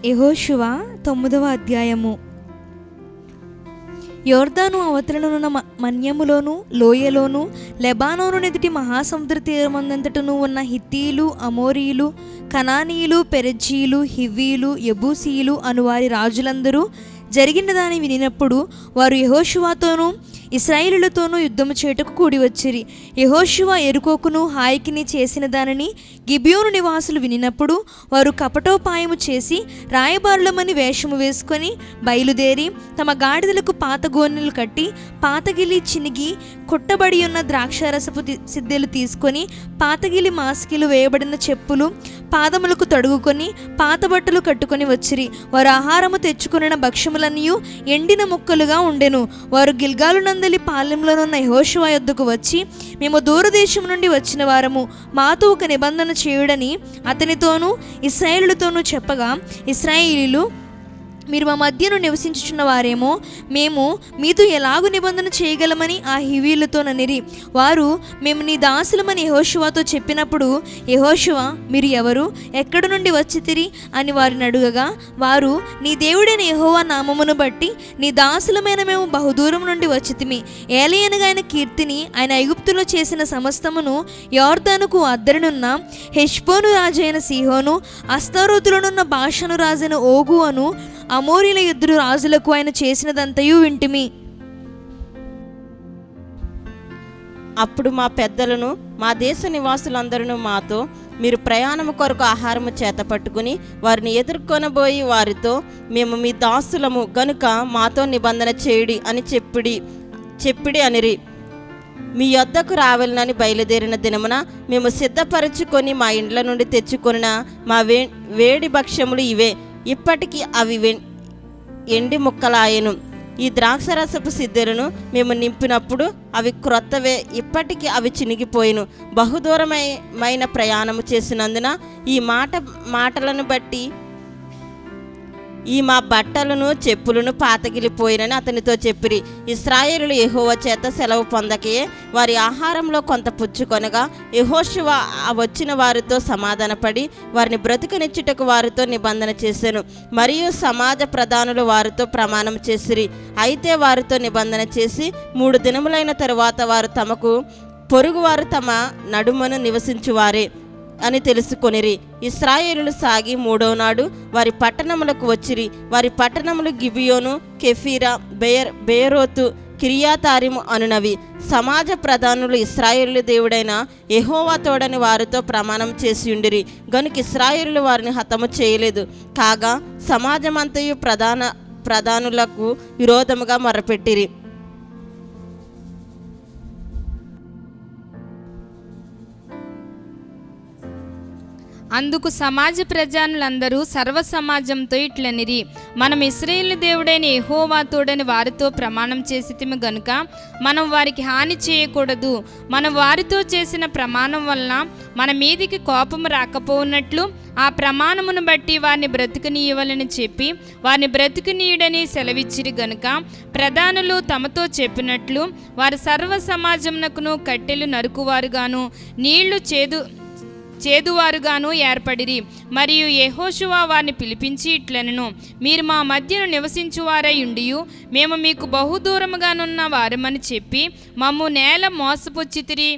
యెహోషువ 9వ అధ్యాయము. యోర్దాను అవతలనున్న మన్యములోను లోయలోను లెబానోను ఎదుటి మహాసముద్ర తీరమందంతటను ఉన్న హిత్తీయులు, అమోరీయులు, కనానీయులు, పెరెజ్జీయులు, హివ్వీయులు, యెబూసీయులు అనువారి రాజులందరూ జరిగిన దాన్ని వినినప్పుడు వారు యెహోషువతోనూ ఇశ్రాయేలులతోనూ యుద్ధము చేయుటకు కూడి వచ్చిరి. యెహోషువ యెరికోకును హాయికిని చేసిన దానిని గిబియోను నివాసులు వినినప్పుడు వారు కపటోపాయము చేసి రాయబారులమని వేషము వేసుకొని బయలుదేరి తమ గాడిదలకు పాత గోనెలు కట్టి పాతగిలి చినిగి కొట్టబడి ఉన్న ద్రాక్షారసపు సిద్దెలు తీసుకొని పాతగిలి మాసికలు వేయబడిన చెప్పులు పాదములకు తొడుగుకొని పాత బట్టలు కట్టుకొని వచ్చిరి. వారు ఆహారము తెచ్చుకున్న భక్ష్యములన్నీయు ఎండిన ముక్కలుగా ఉండెను. వారు గిల్గాలు నందలి పాలెంలోనున్న యెహోషువ యొద్దకు వచ్చి, మేము దూరదేశం నుండి వచ్చిన వారము, మాతో ఒక నిబంధన చేయుడని అతనితోనూ ఇశ్రాయేలులతోనూ చెప్పగా, ఇశ్రాయేలీయులు, మీరు మా మధ్యను నివసించుచున్న వారేమో, మేము మీతో ఎలాగూ నిబంధన చేయగలమని ఆ హివ్వీయులతోననిరి. వారు, మేము నీ దాసులమని యెహోషువతో చెప్పినప్పుడు, యెహోషువ, మీరు ఎవరు, ఎక్కడి నుండి వచ్చితిరి అని వారిని అడుగగా, వారు, నీ దేవుడైన యెహోవా నామమును బట్టి నీ దాసులమైన మేము బహుదూరం నుండి వచ్చితిమి. ఏలియనగా ఆయన కీర్తిని, ఆయన ఐగుప్తులో చేసిన సమస్తమును, యోర్దానుకు అద్దరినున్న హెష్బోను రాజైన సీహోను, అస్తారోతులోనున్న బాషాను రాజైన ఓగు అను అమోరీల యుద్ధుడు రాజులకు ఆయన చేసినదంతయు వింటిమి. అప్పుడు మా పెద్దలను, మా దేశ నివాసులందరూ మాతో, మీరు ప్రయాణము కొరకు ఆహారము చేత పట్టుకుని వారిని ఎదుర్కొనబోయి వారితో, మేము మీ దాసులము గనుక మాతో నిబంధన చేయుడి అని చెప్పిడి అనిరి. మీ యొద్దకు రావాలని బయలుదేరిన దినమున మేము సిద్ధపరచుకొని మా ఇండ్ల నుండి తెచ్చుకొనిన మా వేడి భక్ష్యములు ఇవే. ఇప్పటికీ అవి ఎండి ముక్కలాయెను. ఈ ద్రాక్షరసపు సిద్దెలను మేము నింపినప్పుడు అవి క్రొత్తవే, ఇప్పటికీ అవి చినిగిపోయిను. బహుదూరమైన ప్రయాణము చేసినందున ఈ మాటలను బట్టి ఈ మా బట్టలను చెప్పులను పాతగిలిపోయినని అతనితో చెప్పిరి. ఇశ్రాయేలులు యెహోవా చేత సెలవు పొందకే వారి ఆహారంలో కొంత పుచ్చుకొనగా, యెహోషువ వచ్చిన వారితో సమాధానపడి వారిని బ్రతుకనిచ్చుటకు వారితో నిబంధన చేశాను. మరియు సమాజ ప్రధానులు వారితో ప్రమాణం చేసిరి. అయితే వారితో నిబంధన చేసి 3 దినములైన తరువాత వారు తమకు పొరుగువారు తమ నడుమను నివసించువారే అని తెలుసుకొనిరి. ఇశ్రాయేలులు సాగి 3వ నాడు వారి పట్టణములకు వచ్చిరి. వారి పట్టణములు గిబియోను, కెఫీరా, బేరోతు, కిర్యాతారిము అనునవి. సమాజ ప్రధానులు ఇశ్రాయేలు దేవుడైన యెహోవా తోడని వారితో ప్రమాణం చేసి ఉండిరి గనుక ఇశ్రాయేలు వారిని హతము చేయలేదు. కాగా సమాజమంతయు ప్రధానులకు విరోధముగా మొరపెట్టిరి. అందుకు సమాజ ప్రజలందరూ సర్వ సమాజంతో ఇట్లనిరి, మనం ఇశ్రాయేలు దేవుడైన యెహోవా తోడని వారితో ప్రమాణం చేసితిమి గనుక మనం వారికి హాని చేయకూడదు. మనం వారితో చేసిన ప్రమాణం వలన మన మీదికి కోపం రాకపోవునట్లు ఆ ప్రమాణమును బట్టి వారిని బ్రతుకునీయవలని చెప్పి వారిని బ్రతుకునీయుడని సెలవిచ్చిరి గనుక ప్రధానులు తమతో చెప్పినట్లు వారు సర్వ సమాజమునకును కట్టెలు నరుకువారుగాను నీళ్లు చేదువారుగాను ఏర్పడిరి. మరియు యెహోషువ వారిని పిలిపించి ఇట్లనెను, మీరు మా మధ్యను నివసించువారై ఉండియు మేము మీకు బహుదూరముగానున్న వారమని చెప్పి మమ్ము నేల మోసపుచ్చితిరి.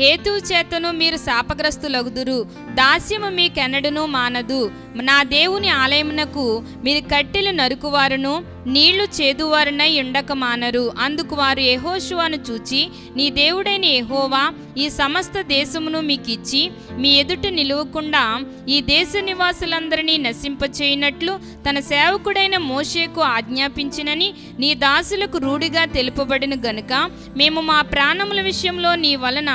హేతువు చేతను మీరు శాపగ్రస్తులగుదురు. దాస్యము మీకెన్నడను మానదు. నా దేవుని ఆలయమునకు మీరు కట్టెలు నరుకువారును నీళ్లు చేదువారునై ఉండక మానరు. అందుకు వారు యెహోషువను చూచి, నీ దేవుడైన యెహోవా ఈ సమస్త దేశమును మీకిచ్చి మీ ఎదుట నిలువకుండా ఈ దేశ నివాసులందరినీ నశింపచేయునట్లు తన సేవకుడైన మోషేకు ఆజ్ఞాపించినని నీ దాసులకు రూఢిగా తెలుపబడిన గనుక మేము మా ప్రాణముల విషయంలో నీ వలన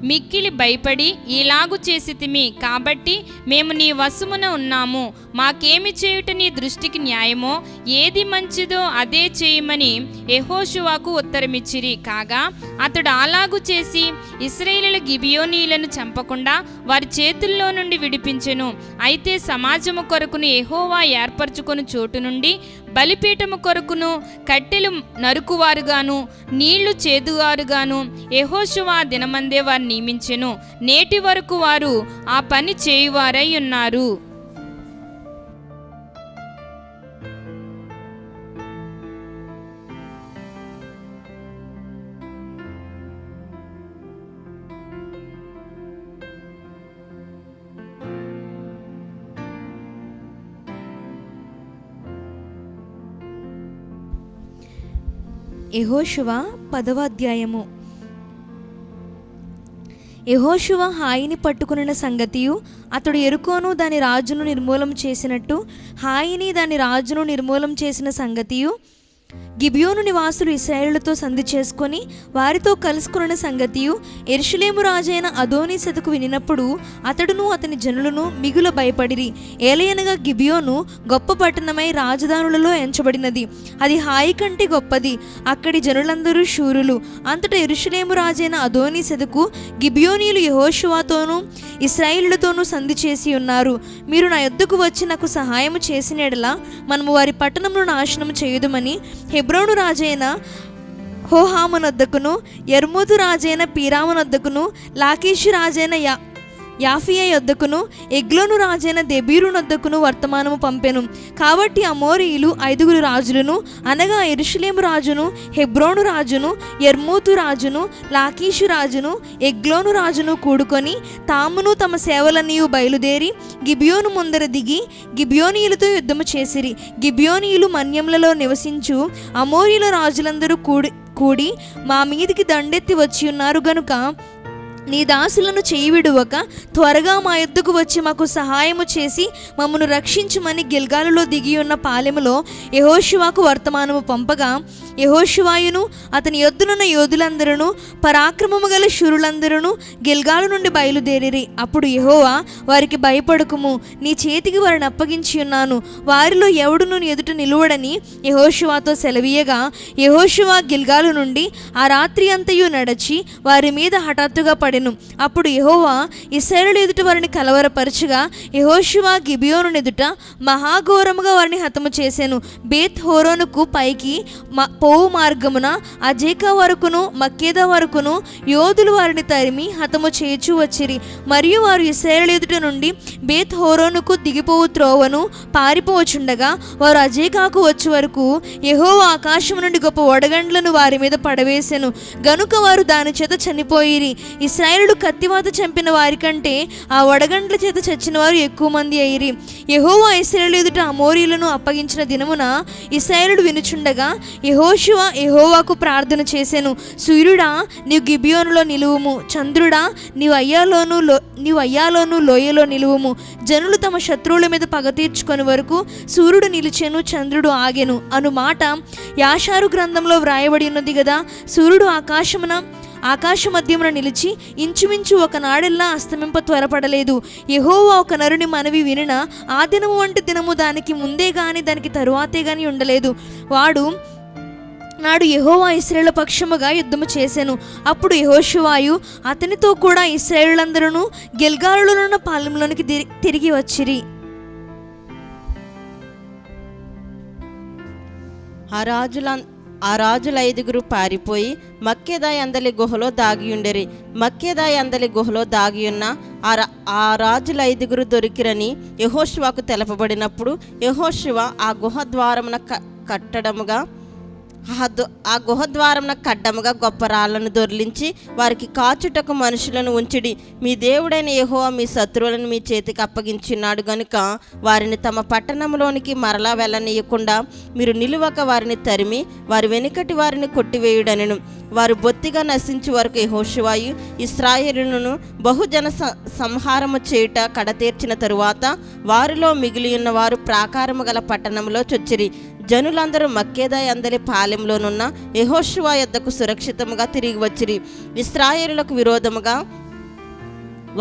మిక్కిలి భయపడి ఇలాగు చేసితిమి. కాబట్టి మేము నీ వశమున ఉన్నాము, మాకేమి చేయుట నీ దృష్టికి న్యాయమో, ఏది మంచిదో అదే చేయమని యెహోషువకు ఉత్తరమిచ్చిరి. కాగా అతడు అలాగు చేసి ఇశ్రాయేలీయుల గిబియోనీయులను చంపకుండా వారి చేతుల్లో నుండి విడిపించెను. అయితే సమాజము కొరకును యెహోవా ఏర్పరచుకొని చోటు నుండి బలిపీఠము కొరకును కట్టెలు నరుకువారుగాను నీళ్లు చేదువారుగాను యెహోషువ దినమందే వారు నియమించెను. నేటి వరకు వారు ఆ పని చేయువారై ఉన్నారు. యెహోషువ 10వ అధ్యాయము. యెహోషువ హాయిని పట్టుకున్న సంగతియు అతడు ఎరుకోను దాని రాజును నిర్మూలం చేసినట్టు హాయిని దాని రాజును నిర్మూలం చేసిన సంగతియు గిబియోను నివాసులు ఇశ్రాయేలుతో సంధి చేసుకొని వారితో కలుసుకున్న సంగతియు యెరూషలేము రాజైన అదోనీసెదకు వినినప్పుడు అతడును అతని జనులను మిగుల భయపడిరి. ఏలయనగా గిబియోను గొప్ప పట్టణమై రాజధానులలో ఎంచబడినది, అది హాయి కంటే గొప్పది, అక్కడి జనులందరూ శూరులు. అంతటా యెరూషలేము రాజైన అదోనీసెదకు గిబియోనీయులు యెహోషువతోనూ ఇశ్రాయేలుతోనూ సంధి చేసి ఉన్నారు. మీరు నా యొద్దకు వచ్చి నాకు సహాయము చేసిన యెడల మనము వారి పట్టణమును నాశనం చేయుదుమని హెబ్రోను రాజైన హోహామునొద్దకును యర్మూతు రాజైన పీరామునొద్దకును లాకీషు రాజైన యాఫియా యొద్దకును ఎగ్లోను రాజైన దెబీరునొద్దకును వర్తమానము పంపెను. కాబట్టి అమోరీయులు 5 రాజులను అనగా యెరూషలేము రాజును, హెబ్రోను రాజును, యర్మూతు రాజును, లాకీషు రాజును, ఎగ్లోను రాజును కూడుకొని తామును తమ సేవలన్నీయు బయలుదేరి గిబియోను ముందర దిగి గిబియోనీయులతో యుద్ధము చేసిరి. గిబియోనీయులు మన్యములలో నివసించు అమోరీయుల రాజులందరూ కూడి మా మీదికి దండెత్తి వచ్చి ఉన్నారు గనుక నీ దాసులను చేయి విడువక త్వరగా మా యొద్దకు వచ్చి మాకు సహాయము చేసి మమ్మను రక్షించుమని గిల్గాలులో దిగి ఉన్న పాలెములో యెహోషువకు వర్తమానము పంపగా యెహోషువయును అతని యొద్దనున్న యోధులందరూ పరాక్రమము గల శూరులందరూ గిల్గాలు నుండి బయలుదేరిరి. అప్పుడు యెహోవా వారికి భయపడకుము, నీ చేతికి వారిని అప్పగించి ఉన్నాను, వారిలో ఎవడును ఎదుట నిలువడని యెహోషువతో సెలవీయగా యెహోషువ గిల్గాలు నుండి ఆ రాత్రి అంతయు నడచి వారి మీద హఠాత్తుగా పడెను. అప్పుడు యెహోవా ఇశ్రాయేలు ఎదుట వారిని కలవరపరచగా యెహోషువ గిబియోను ఎదుట మహాఘోరముగా వారిని హతము చేసెను. బేత్ హోరోనుకు పైకి పోవు మార్గమున అజేకా వరకును మక్కేదా వరకును యోధులు వారిని తరిమి హతము చేయుచు వచ్చిరి. మరియు వారు ఇశ్రాయేలు ఎదుట నుండి బేత్ హోరోనుకు దిగిపోవు త్రోవను పారిపోవచుండగా వారు అజేకాకు వచ్చే వరకు యెహోవా ఆకాశం నుండి గొప్ప వడగండ్లను వారి మీద పడవేసెను, గనుక వారు దాని చేత చనిపోయిరి. ఇశ్రాయేలు కత్తివాత చంపిన వారి కంటే ఆ వడగండ్ల చేత చచ్చిన వారు ఎక్కువ మంది అయ్యిరి. యెహోవా ఇశ్రాయేలు ఎదుట అమోరీయులను అప్పగించిన దినమున ఇశ్రాయేలు వినుచుండగా యెహోషువ యెహోవాకు ప్రార్థన చేసెను. సూర్యుడా నీవు గిబియోనులో నిలువుము, చంద్రుడా నీవు అయ్యాలోను లోయలో నిలువుము. జనులు తమ శత్రువుల మీద పగ తీర్చుకొని వరకు సూర్యుడు నిలిచెను, చంద్రుడు ఆగెను అను మాట యాషారు గ్రంథంలో వ్రాయబడి ఉన్నది కదా. సూర్యుడు ఆకాశ మధ్యమున నిలిచి ఇంచుమించు ఒకనాడెల్లా అస్తమింప త్వరపడలేదు. యెహోవా ఒక నరుని మనవి వినిన ఆ దినము వంటి దినము దానికి ముందే గాని దానికి తరువాతే గాని ఉండలేదు. నాడు యెహోవా ఇశ్రాయేలు పక్షముగా యుద్ధము చేసెను. అప్పుడు యెహోషువయు అతనితో కూడా ఇశ్రాయేలులందరూ గిల్గాలులో ఉన్న పాలెంలోనికి తిరిగి వచ్చిరి. ఆ రాజుల 5 పారిపోయి మక్కేదాయి అందలి గుహలో దాగియుండెరి. మక్కేదాయి అందలి గుహలో దాగియున్న ఆ రాజుల 5 దొరికిరని యెహోషువకు తెలపబడినప్పుడు యెహోషువ ఆ గుహ ద్వారమున కడ్డముగా గొప్ప రాళ్లను దొర్లించి వారికి కాచుటకు మనుషులను ఉంచిడి. మీ దేవుడైన యెహోవా మీ శత్రువులను మీ చేతికి అప్పగించున్నాడు గనుక వారిని తమ పట్టణంలోనికి మరలా వెళ్ళనీయకుండా మీరు నిలువక వారిని తరిమి వారి వెనుకటి వారిని కొట్టివేయుడనెను. వారు బొత్తిగా నశించు వరకు యెహోషువయు ఇశ్రాయేలును బహుజన సంహారము చేయుట కడతీర్చిన తరువాత వారిలో మిగిలియున్న వారు ప్రాకారము గల పట్టణంలో చొచ్చిరి. జనులందరూ మక్కేదాయి అందలి పాలెంలోనున్న యెహోషువ యొద్దకు సురక్షితముగా తిరిగి వచ్చిరి. ఇశ్రాయేలులకు విరోధముగా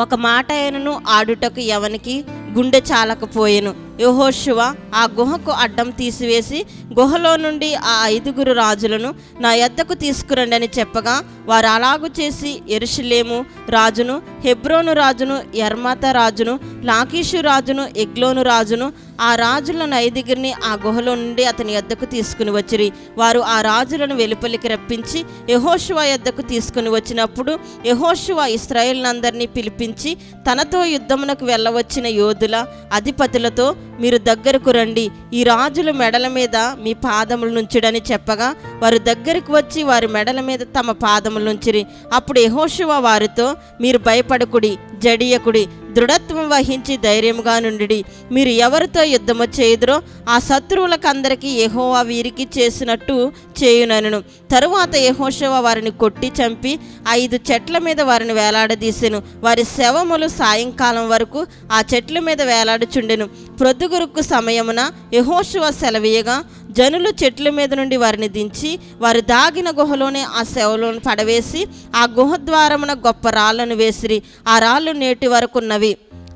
ఒక మాట అయినను ఆడుటకు ఎవనికి గుండె చాలకపోయెను. యెహోషువ ఆ గుహకు అడ్డం తీసివేసి గుహలో నుండి ఆ 5 రాజులను నా యొద్దకు తీసుకురండి అని చెప్పగా వారు అలాగు చేసి యెరూషలేము రాజును, హెబ్రోను రాజును, యర్మత రాజును, లాకీషు రాజును, ఎగ్లోను రాజును, ఆ రాజులను 5 ఆ గుహలో నుండి అతని యొద్దకు తీసుకుని వచ్చిరి. వారు ఆ రాజులను వెలుపలికి రప్పించి యెహోషువ యొద్దకు తీసుకుని వచ్చినప్పుడు యెహోషువ ఇశ్రాయేలునందరినీ పిలిపించి తనతో యుద్ధమునకు వెళ్ళవచ్చిన యోధుల అధిపతులతో, మీరు దగ్గరకు రండి, ఈ రాజుల మెడల మీద మీ పాదములు నుంచుడని చెప్పగా వారు దగ్గరకు వచ్చి వారి మెడల మీద తమ పాదములు నుంచిరి. అప్పుడు యెహోషువ వారితో, మీరు భయపడకుడి, జడియకుడి, దృఢత్వం వహించి ధైర్యముగా నుండి మీరు ఎవరితో యుద్ధము చేయుదురో ఆ శత్రువులకందరికీ యెహోవా వీరికి చేసినట్టు చేయునను. తరువాత యెహోషువ వారిని కొట్టి చంపి 5 చెట్ల మీద వారిని వేలాడదీసెను. వారి శవములు సాయంకాలం వరకు ఆ చెట్ల మీద వేలాడుచుండెను. ప్రొద్దుగురుకు సమయమున యెహోషువ సెలవీయగా జనులు చెట్ల మీద నుండి వారిని దించి వారు దాగిన గుహలోనే ఆ శవలను పడవేసి ఆ గుహ ద్వారమున గొప్ప రాళ్లను వేసిరి. ఆ రాళ్ళు నేటి వరకున్నవి.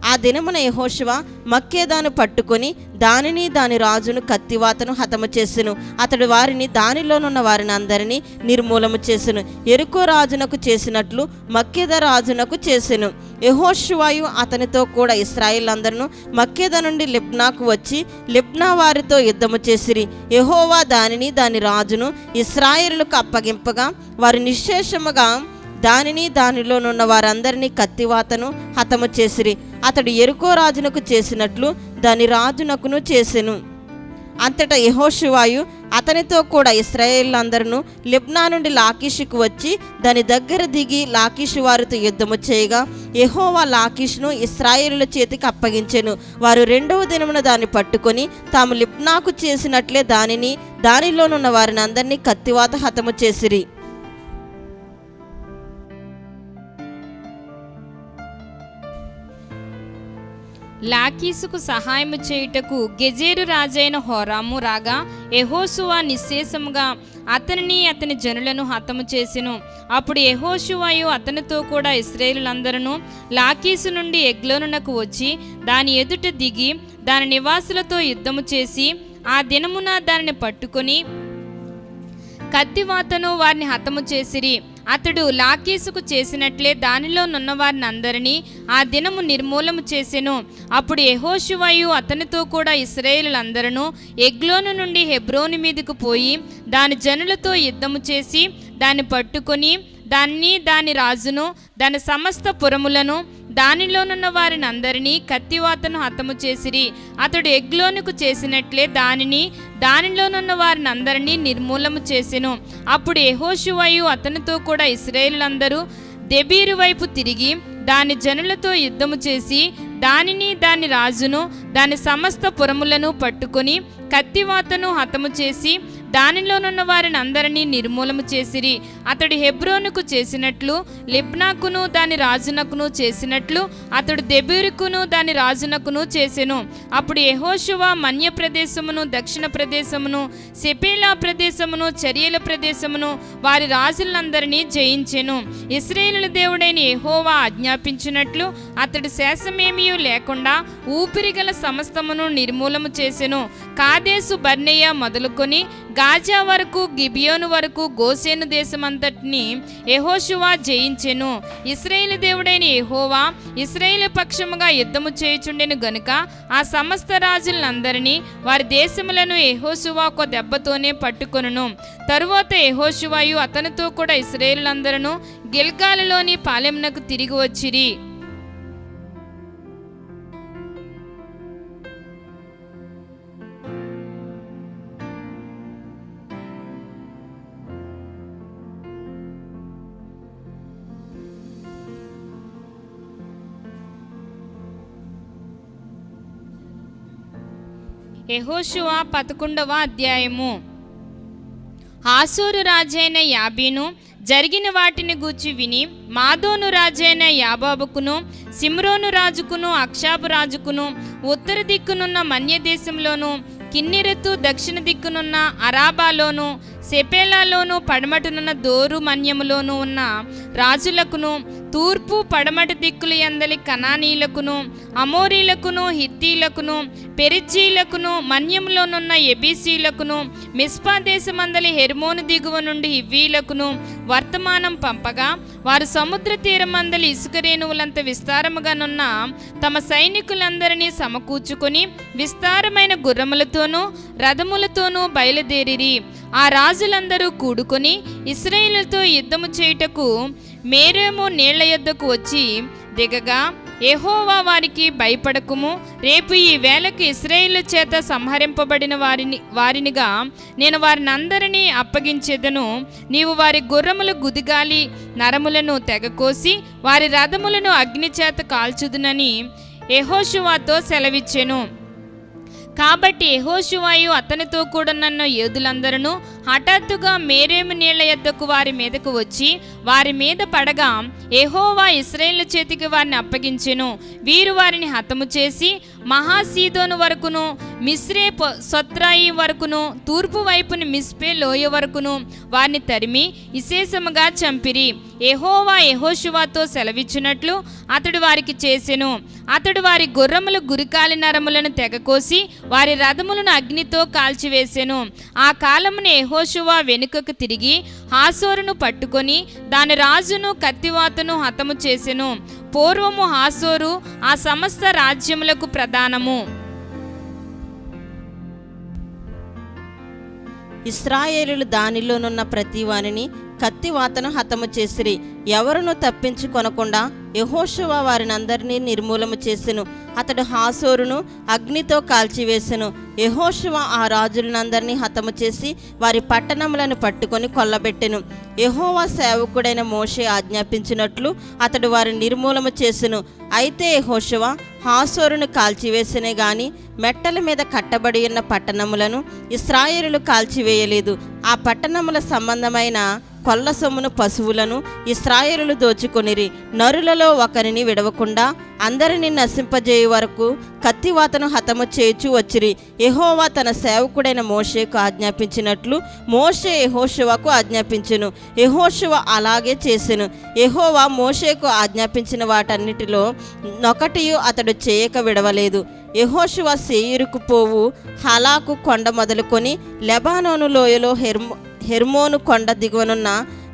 ఆ దినమున యెహోషువ మక్కేదాను పట్టుకొని దానిని దాని రాజును కత్తివాతను హతము చేసెను. అతడు వారిని దానిలోనున్న వారిని అందరినీ నిర్మూలము చేసెను. యెరికో రాజునకు చేసినట్లు మక్కేద రాజునకు చేసెను. యెహోషువయు అతనితో కూడా ఇశ్రాయేలందరూ మక్కేద నుండి లిబ్నాకు వచ్చి లిబ్నా వారితో యుద్ధము చేసిరి. యెహోవా దానిని దాని రాజును ఇశ్రాయేలులకు అప్పగింపగా వారు నిశ్శేషముగా దానిని దానిలోనున్న వారందరినీ కత్తివాతను హతము చేసిరి. అతడు యెరికో రాజునకు చేసినట్లు దాని రాజునకును చేసెను. అంతటా యెహోషువయు అతనితో కూడా ఇశ్రాయేలులందరూ లిబ్నా నుండి లాకీషుకు వచ్చి దాని దగ్గర దిగి లాకీషు వారితో యుద్ధము చేయగా యెహోవా లాకీషును ఇశ్రాయేలుల చేతికి అప్పగించెను. వారు 2వ దినమున దాన్ని పట్టుకొని తాము లిబ్నాకు చేసినట్లే దానిని దానిలోనున్న వారిని అందరినీ కత్తివాత హతము చేసిరి. లాకీసుకు సహాయము చేయుటకు గెజేరు రాజైన హోరాము రాగా యెహోషువ నిశ్శేషముగా అతనిని అతని జనులను హతము చేసెను. అప్పుడు యెహోషువయు అతనితో కూడా ఇశ్రాయేలులందరూ లాకీసు నుండి ఎగ్లోనునకు వచ్చి దాని ఎదుట దిగి దాని నివాసులతో యుద్ధము చేసి ఆ దినమున దానిని పట్టుకొని కత్తివాతను వారిని హతము చేసిరి. అతడు లాకీసుకు చేసినట్లే దానిలో నున్న వారిని అందరినీ ఆ దినము నిర్మూలము చేసెను. అప్పుడు యెహోషువయు అతనితో కూడా ఇశ్రాయేలులందరూ ఎగ్లోను నుండి హెబ్రోను మీదకు పోయి దాని జనులతో యుద్ధము చేసి దాన్ని పట్టుకొని దాన్ని దాని రాజును దాని సమస్త పురములను దానిలోనున్న వారిని అందరినీ కత్తివాతను హతము చేసిరి. అతడు ఎగ్లోనుకు చేసినట్లే దానిని దానిలోనున్న వారిని అందరినీ నిర్మూలము చేసెను. అప్పుడు యెహోషువయు అతనితో కూడా ఇశ్రాయేలులందరూ దెబీరు వైపు తిరిగి దాని జనులతో యుద్ధము చేసి దానిని దాని రాజును దాని సమస్త పురములను పట్టుకొని కత్తివాతను హతము చేసి దానిలోనున్న వారిని అందరినీ నిర్మూలము చేసిరి. అతడు హెబ్రోనుకు చేసినట్లు లిబ్నాకును దాని రాజునకును చేసినట్లు అతడు దెబీరుకును దాని రాజునకును చేసెను. అప్పుడు యెహోషువ మన్య ప్రదేశమును దక్షిణ ప్రదేశమును సెపేలా ప్రదేశమును చర్యల ప్రదేశమును వారి రాజులందరినీ జయించెను. ఇశ్రాయేలు దేవుడైన యెహోవా ఆజ్ఞాపించినట్లు అతడు శేషమేమీ లేకుండా ఊపిరిగల సమస్తమును నిర్మూలము చేసెను. కాదేసు బర్నేయ మొదలుకొని గాజా వరకు గిబియోను వరకు గోసేను దేశమంతటిని యెహోషువ జయించెను. ఇశ్రాయేలు దేవుడైన యెహోవా ఇశ్రాయేలు పక్షముగా యుద్ధము చేయుచుండెను గనుక ఆ సమస్త రాజులందరినీ వారి దేశములను యెహోషువ ఒక దెబ్బతోనే పట్టుకొనును. తరువాత యెహోషువయు అతనితో కూడా ఇశ్రాయేలులందరూ గిల్గాలులోని పాలెమునకు తిరిగి వచ్చిరి. యెహోషువ 11వ అధ్యాయము. హాసోరు రాజైన యాబీను జరిగిన వాటిని గూర్చి విని మాదోను రాజైన యాబాబుకును సిమ్రోను రాజుకును అక్షాబు రాజుకును ఉత్తర దిక్కునున్న మన్య దేశంలోను కిన్నెరెతు దక్షిణ దిక్కునున్న అరాబాలోను సెపేలాలోను పడమటునున్న దోరు మన్యములోను ఉన్న రాజులకును తూర్పు పడమటి దిక్కుల యందలి కనానీయులకును, అమోరీలకును, హిత్తీలకును, పెరిజ్జీలకును, మన్యంలోనున్న ఎబీసీలకును, మిస్పా దేశమందలి హెర్మోను దిగువ నుండి హివ్వీలకును వర్తమానం పంపగా, వారు సముద్ర తీరమందలి ఇసుక రేణువులంత విస్తారముగానున్న తమ సైనికులందరినీ సమకూర్చుకొని విస్తారమైన గుర్రములతోనూ రథములతోనూ బయలుదేరిరి. ఆ రాజులందరూ కూడుకొని ఇశ్రాయేలుతో యుద్ధము చేయుటకు మేరేము నీళ్ల యొద్దకు వచ్చి దిగగా, యెహోవా వారికి భయపడకుము, రేపు ఈ వేళకు ఇశ్రాయేలు చేత సంహరింపబడిన వారినిగా నేను వారినందరినీ అప్పగించెదను. నీవు వారి గుర్రములు గుదిగాలి నరములను తెగకోసి వారి రథములను అగ్ని చేత కాల్చుదునని యెహోషువతో సెలవిచ్చెను. కాబట్టి యెహోషువయు అతనితో కూడా నన్న యోధులందరూ హఠాత్తుగా మేరేము నీళ్ల యొద్దకు వారి మీదకు వచ్చి వారి మీద పడగా, యెహోవా ఇశ్రాయేలు చేతికి వారిని అప్పగించెను. వీరు వారిని హతము చేసి మహాసీదోను వరకును, మిస్రే సొత్రాయి వరకును, తూర్పు వైపుని మిస్పే లోయ వరకును వారిని తరిమి విశేషముగా చంపిరి. యెహోవా యెహోషువతో సెలవిచ్చినట్లు అతడు వారికి చేసెను. అతడు వారి గుర్రములు గురికాలి నరములను తెగకోసి వారి రథములను అగ్నితో కాల్చివేసెను. ఆ కాలమున యెహోషువ వెనుకకు తిరిగి హాసోరును పట్టుకొని దాని రాజును కత్తివాతను హతము చేసెను. పూర్వము హాసోరు ఆ సమస్త రాజ్యములకు ప్రధానము. ఇశ్రాయేలులు దానిలోనున్న ప్రతి వానిని కత్తివాతను హతము చేసిరి. ఎవరును తప్పించుకొనకుండా యెహోషువ వారినందరినీ నిర్మూలము చేసెను. అతడు హాసోరును అగ్నితో కాల్చివేసెను. యెహోషువ ఆ రాజులందరినీ హతము చేసి వారి పట్టణములను పట్టుకొని కొల్లబెట్టెను. యెహోవా సేవకుడైన మోషే ఆజ్ఞాపించినట్లు అతడు వారిని నిర్మూలము చేసెను. అయితే యెహోషువ హాసోరును కాల్చివేసెనే గాని మెట్టల మీద కట్టబడి ఉన్న పట్టణములను ఇశ్రాయేలులు కాల్చివేయలేదు. ఆ పట్టణముల సంబంధమైన కొల్ల సొమ్మును పశువులను ఇశ్రాయేలులు దోచుకొనిరి. నరులలో ఒకరిని విడవకుండా అందరిని నశింపజేయు వరకు కత్తివాతను హతము చేయుచు వచ్చిరి. యెహోవా తన సేవకుడైన మోషేకు ఆజ్ఞాపించినట్లు మోషే యెహోషువకు ఆజ్ఞాపించెను. యెహోషువ అలాగే చేసెను. యెహోవా మోషేకు ఆజ్ఞాపించిన వాటన్నిటిలో నొకటియు అతడు చేయక విడవలేదు. యెహోషువ శేయీరుకు పోవు హలాకు కొండ మొదలుకొని లెబానోను లోయలో హెర్మోను కొండ దిగువనున్న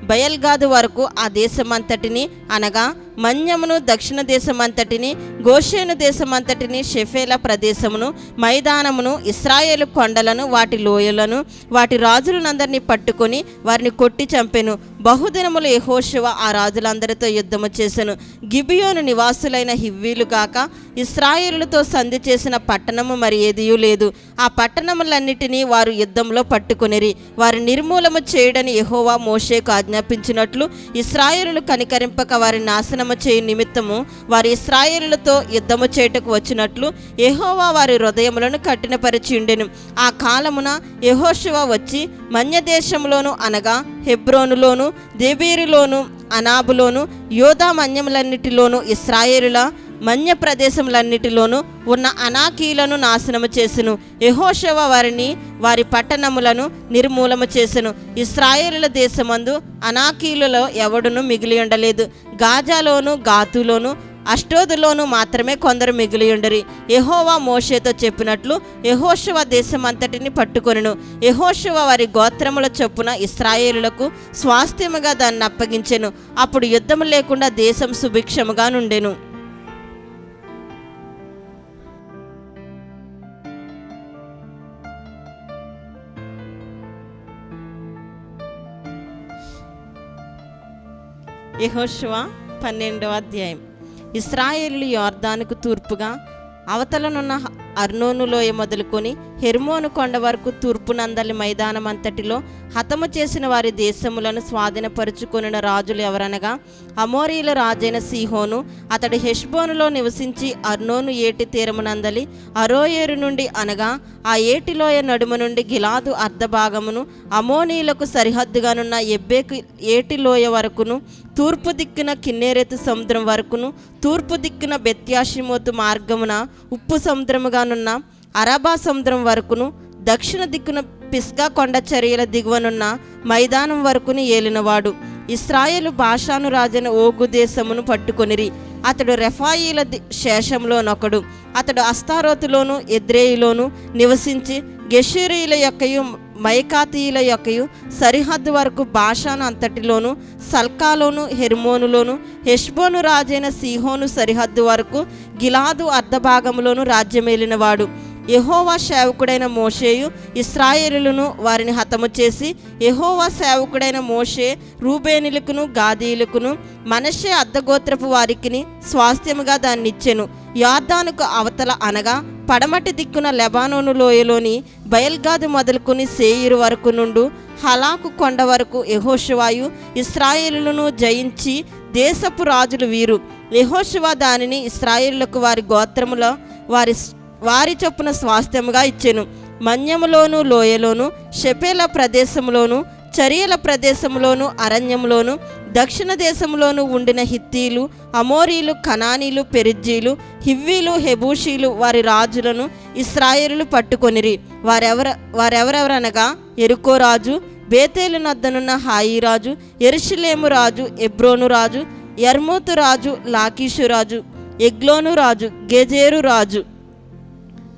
బయల్గాదు వరకు ఆ దేశమంతటిని అనగా మన్యమును, దక్షిణ దేశమంతటిని, గోషేను దేశమంతటిని, షెఫేల ప్రదేశమును, మైదానమును, ఇశ్రాయేలు కొండలను, వాటి లోయలను, వాటి రాజులందరినీ పట్టుకొని వారిని కొట్టి చంపెను. బహుదినములు యెహోషువ ఆ రాజులందరితో యుద్ధము చేసెను. గిబియోను నివాసులైన హివ్వీలు గాక ఇశ్రాయేలులతో సంధి చేసిన పట్టణము మరి ఏదియూ లేదు. ఆ పట్టణములన్నిటినీ వారు యుద్ధంలో పట్టుకొనిరి. వారి నిర్మూలము చేయడని యెహోవా మోషేకు ఆజ్ఞాపించినట్లు ఇశ్రాయేలులు కనికరింపక వారి నాశనము చేయు నిమిత్తము వారి ఇశ్రాయేలులతో యుద్ధము చేయుటకు వచ్చినట్లు యెహోవా వారి హృదయములను కఠినపరిచి ఉండెను. ఆ కాలమున యెహోషువ వచ్చి మన్యదేశంలోను అనగా హెబ్రోనులోను, దెబీరులోను, అనాబులోను, యోధా మన్యములన్నిటిలోను, ఇశ్రాయేలుల మన్య ప్రదేశములన్నిటిలోనూ ఉన్న అనాకీలను నాశనము చేసెను. యెహోషువ వారిని వారి పట్టణములను నిర్మూలము చేసెను. ఇశ్రాయేలుల దేశమందు అనాకీలలో ఎవడును మిగిలి ఉండలేదు. గాజాలోను, గాతులోను, అష్టోదులోను మాత్రమే కొందరు మిగిలి ఉండరి. యెహోవా మోషేతో చెప్పినట్లు యెహోషువ దేశమంతటిని పట్టుకొనెను. యెహోషువ వారి గోత్రముల చొప్పున ఇశ్రాయేలులకు స్వాస్థ్యముగా దాన్ని అప్పగించెను. అప్పుడు యుద్ధము లేకుండా దేశం సుభిక్షముగా నుండెను. యెహోషువ 12వ అధ్యాయం. ఇశ్రాయేలులు యొర్దానుకు తూర్పుగా అవతలనున్న అర్నోను లోయ మొదలుకొని హెర్మోను కొండ వరకు తూర్పునందలి మైదానం అంతటిలో హతము చేసిన వారి దేశములను స్వాధీనపరుచుకొనిన రాజులు ఎవరనగా అమోరీల రాజైన సీహోను. అతడు హెష్బోనులో నివసించి అర్నోను ఏటి తీరమునందలి అరోయేరు నుండి అనగా ఆ ఏటిలోయ నడుము నుండి గిలాదు అర్ధభాగమును, అమోనీలకు సరిహద్దుగానున్న ఎబ్బేకు ఏటిలోయ వరకును, తూర్పు దిక్కున కిన్నెరెతు సముద్రం వరకును, తూర్పు దిక్కున బెత్యాషిమోతు మార్గమున ఉప్పు సముద్రముగానున్న అరబా సముద్రం వరకును, దక్షిణ దిక్కున పిస్గా కొండ చర్యల దిగువనున్న మైదానం వరకును ఏలినవాడు. ఇశ్రాయేలు బాషాను రాజైన ఓగు దేశమును పట్టుకొనిరి. అతడు రెఫాయీల శేషంలోనొకడు. అతడు అస్తారోతులోను ఎద్రేయిలోను నివసించి గెషూరీల యొక్కయు మైకాతీయుల యొక్కయు సరిహద్దు వరకు బాషాను అంతటిలోను సల్కాలోను హెర్మోనులోను హెష్బోను రాజైన సీహోను సరిహద్దు వరకు గిలాదు అర్ధభాగంలోను రాజ్యమేలినవాడు. యెహోవా సేవకుడైన మోషేయు ఇశ్రాయేలులను వారిని హతము చేసి, యెహోవా సేవకుడైన మోషే రూబేనులకును గాదీయులకును మనష్షే అర్ధగోత్రపు వారికిని స్వాస్థ్యముగా దాన్నిచ్చెను. యొర్దానుకు అవతల అనగా పడమటి దిక్కున లెబానోను లోయలోని బయల్గాదు మొదలుకొని సేయీరు వరకు నుండు హలాకు కొండ వరకు యెహోషువాయు ఇశ్రాయేలులను జయించి దేశపు రాజులు వీరు. యెహోషువ దానిని ఇశ్రాయేలులకు వారి గోత్రముల వారి చొప్పున స్వాస్థ్యముగా ఇచ్చెను. మన్యములోను లోయలోను షెపేల ప్రదేశంలోను చరియల ప్రదేశంలోను అరణ్యంలోను దక్షిణ దేశంలోను ఉండిన హిత్తీలు అమోరీలు కనానీలు పెరిజ్జీలు హివ్వీలు హెబూషీలు వారి రాజులను ఇశ్రాయేలులు పట్టుకొనిరి. వారెవరెవరనగా ఎరుకో రాజు, బేతేలు నద్దనున్న హాయి రాజు, యెరూషలేము రాజు, ఎబ్రోను రాజు, యర్మూతు రాజు, లాకీషు రాజు, ఎగ్లోను రాజు, గెజేరు రాజు,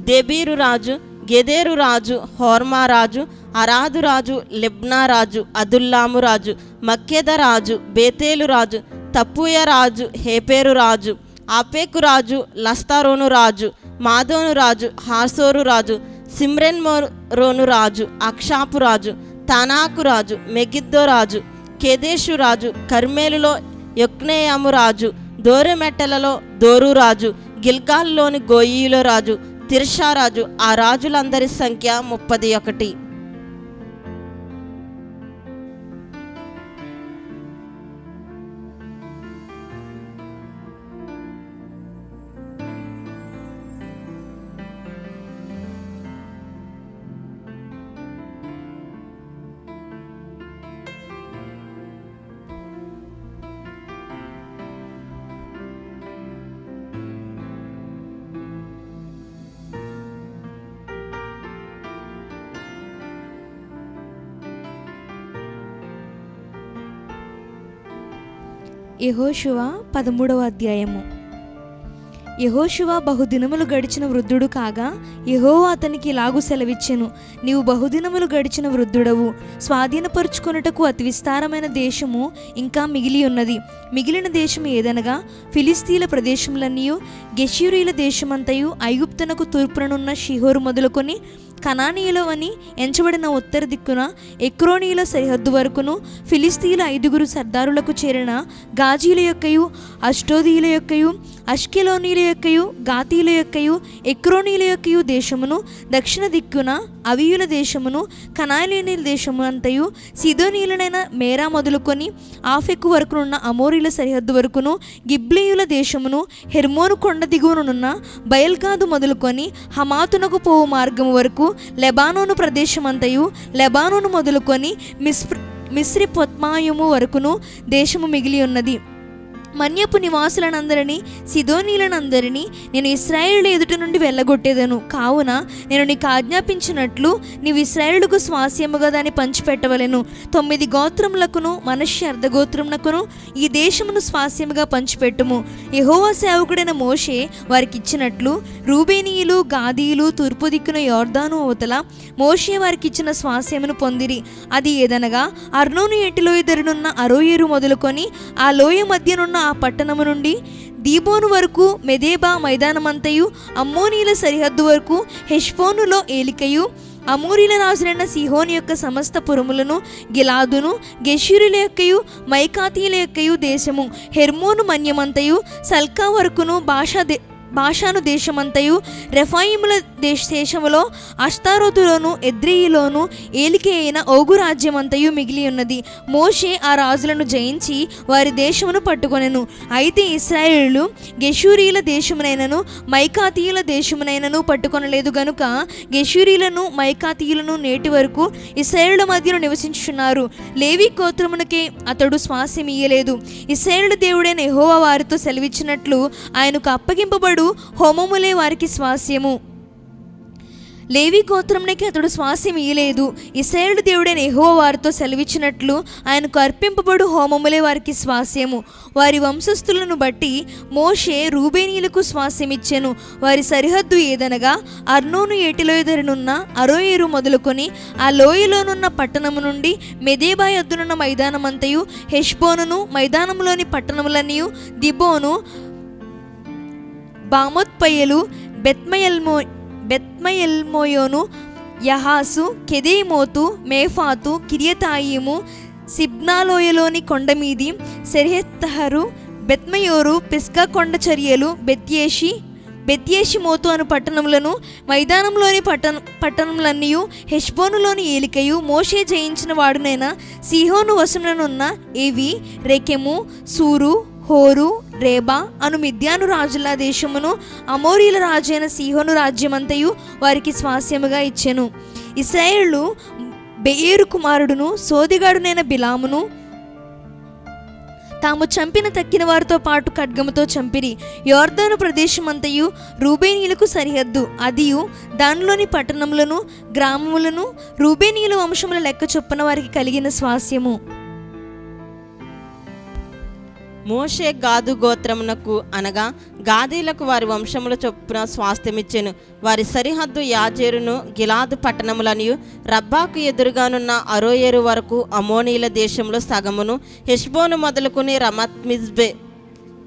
దెబీరు రాజు, గెదేరు రాజు, హోర్మా రాజు, అరాదు రాజు, లెబ్నా రాజు, అదుల్లాము రాజు, మక్కేద రాజు, బేతేలు రాజు, తప్పుయ రాజు, హేపేరు రాజు, ఆపేకు రాజు, లస్తారోను రాజు, మాదోను రాజు, హాసోరు రాజు, సిమ్రెన్మోరోను రాజు, అక్షాపు రాజు, తానాకు రాజు, మెగిద్దో రాజు, కెదేషు రాజు, కర్మేలులో యొక్నేయాము రాజు, దోరెమెట్టలలో దోరు రాజు, గిల్గాల్లోని గోయీలో రాజు, తిర్షా రాజు. ఆ రాజులందరి సంఖ్య 31. యెహోషువ 13వ అధ్యాయము. యెహోషువ బహుదినములు గడిచిన వృద్ధుడు కాగా యెహోవా అతనికి ఇలాగు సెలవిచ్చెను, నీవు బహుదినములు గడిచిన వృద్ధుడవు, స్వాధీనపరుచుకొనుటకు అతి విస్తారమైన దేశము ఇంకా మిగిలి ఉన్నది. మిగిలిన దేశము ఏదనగా ఫిలిస్తీన్ల ప్రదేశములన్నీయు, గెషూరీల దేశమంతయు, ఐగుప్తునకు తూర్పుననున్న షిహోరు మొదలుకొని కనానీయుల అని ఎంచబడిన ఉత్తర దిక్కున ఎక్రోనీయుల సరిహద్దు వరకును, ఫిలిస్తీన్ల 5 సర్దారులకు చేరిన గాజీల యొక్కయు, అష్టోదీయుల యొక్కయు, అష్కెలోనీయుల యొక్కయు, గాతీయుల యొక్కయు, ఎక్రోనీయుల యొక్కయు దేశమును, దక్షిణ దిక్కున అవియుల దేశమును, కనానీయుల దేశము అంతయు, సిదోనీయులనైన మేరా మొదలుకొని ఆఫెకు వరకునున్న అమోరీల సరిహద్దు వరకును, గిబ్లీయుల దేశమును, హెర్మోను కొండ దిగువనున్న బయల్గాదు మొదలుకొని హమాతునకు పోవు మార్గము వరకు లెబానోను ప్రదేశమంతయు, లెబానోను మొదలుకొని మిస్రిపొత్మాయము వరకును దేశము మిగిలి ఉన్నది. మన్యపు నివాసులనందరినీ సిదోనీలనందరినీ నేను ఇశ్రాయేలు ఎదుట నుండి వెళ్ళగొట్టేదను. కావున నేను నీకు ఆజ్ఞాపించినట్లు నీవు ఇశ్రాయేలుకు స్వాస్యముగా దాన్ని పంచిపెట్టవలెను. 9 గోత్రములకును మనష్య అర్ధగోత్రమునకును ఈ దేశమును స్వాస్యముగా పంచిపెట్టుము. యెహోవా సేవకుడైన మోషే వారికి ఇచ్చినట్లు రూబేనీయులు, గాదీయులు తూర్పు దిక్కున యొర్దాను అవతల మోషే వారికి ఇచ్చిన స్వాస్యమును పొందిరి. అది ఏదనగా అర్నోను ఏటిలో ఎదురునున్న అరోయేరు మొదలుకొని ఆ లోయ మధ్యనున్న ఆ పట్టణము నుండి దీబోను వరకు మెదేబా మైదానమంతయు, అమ్మోనీల సరిహద్దు వరకు హెష్బోనులో ఏలికయు, అమోరీల రాజులైన సీహోను యొక్క సమస్త పురములను, గిలాదును, గెషూరీల యొక్కయు, మైకాతీయుల యొక్కయు దేశము, హెర్మోను మన్యమంతయు, సల్కా వరకును, బాషాను దేశమంతయు, రెఫాయిముల దేశములో అష్తారోతులోను ఎద్రేయిలోను ఏలిక అయిన ఓగు రాజ్యమంతయు మిగిలి ఉన్నది. మోషే ఆ రాజులను జయించి వారి దేశమును పట్టుకొనెను. అయితే ఇశ్రాయేలులు గెషూరీల దేశమునైనను మైకాతీయుల దేశమునైనను పట్టుకొనలేదు గనుక గెషూరీలను మైకాతీయులను నేటి వరకు ఇశ్రాయేలుల మధ్యను నివసించుచున్నారు. లేవి గోత్రమునకే అతడు స్వాస్యం ఇయ్యలేదు. ఇశ్రాయేలు దేవుడైన యెహోవా వారితో సెలవిచ్చినట్లు ఆయనకు అప్పగింపబడు హోమములే వారికి స్వాస్యము. లేవి గోత్రమునికి అతడు స్వాస్యం ఇయ్యలేదు. ఇశ్రాయేలు దేవుడైన యెహోవా వారితో సెలవిచ్చినట్లు ఆయనకు అర్పింపబడు హోమములే వారికి స్వాస్యము. వారి వంశస్థులను బట్టి మోషే రూబేనీయులకు స్వాస్యం ఇచ్చెను. వారి సరిహద్దు ఏదనగా అర్నోను ఏటిలో ఎదురునున్న అరోయేరు మొదలుకొని ఆ లోయలోనున్న పట్టణము నుండి మెదేబా యొద్దనున్న మైదానమంతయు, హెష్బోనును మైదానములోని పట్టణములన్నయు, దిబోను, బామోత్పయలు, బెత్మయల్మోయోను, యహాసు, కెదేమోతు, మేఫాతు, కిరియతాయిము, సిబ్నాలోయలోని కొండమీది, సెరెహెత్తహరు, బెత్మయోరు, పిస్గా కొండ చర్యలు, బెత్యేషిమోతు అను పట్టణములను, మైదానంలోని పట్టణములన్నయు, హెష్బోనులోని ఏలికయు, మోషే జయించిన వాడునైన సీహోను వశముననున్న ఏవి, రెకెము, సూరు, హోరు, రేబా అను మిద్యాను రాజుల దేశమును, అమోరీల రాజైన సీహోను రాజ్యమంతయు వారికి స్వాస్యముగా ఇచ్చెను. ఇశ్రాయేలు బెయేరు కుమారుడును సోదిగాడునైన బిలామును తాము చంపిన తక్కిన వారితో పాటు ఖడ్గముతో చంపిరి. యొర్దాను ప్రదేశమంతయు రూబేనీయులకు సరిహద్దు. అదియు దానిలోని పట్టణములను, గ్రామములను రూబేనీయుల వంశముల లెక్క చొప్పున వారికి కలిగిన స్వాస్యము. మోషే గాదు గోత్రమునకు అనగా గాదీలకు వారి వంశముల చొప్పున స్వాస్థ్యమిచ్చెను. వారి సరిహద్దు యాజేరును, గిలాదు పట్టణములనియు, రబ్బాకు ఎదురుగానున్న అరోయేరు వరకు అమోనీల దేశంలో సగమును, హెష్బోను మొదలుకుని రమత్మిజ్బే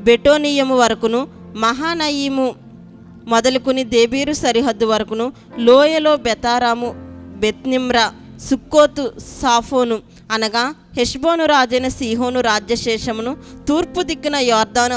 బెటోనియము వరకును, మహానయీము మొదలుకుని దేబీరు సరిహద్దు వరకును, లోయలో బెతారాము, బెత్నిమ్రా, సుక్కోతు, సాఫోను అనగా హెష్బోను రాజైన సీహోను రాజ్యశేషమును, తూర్పు దిక్కున యొర్దాను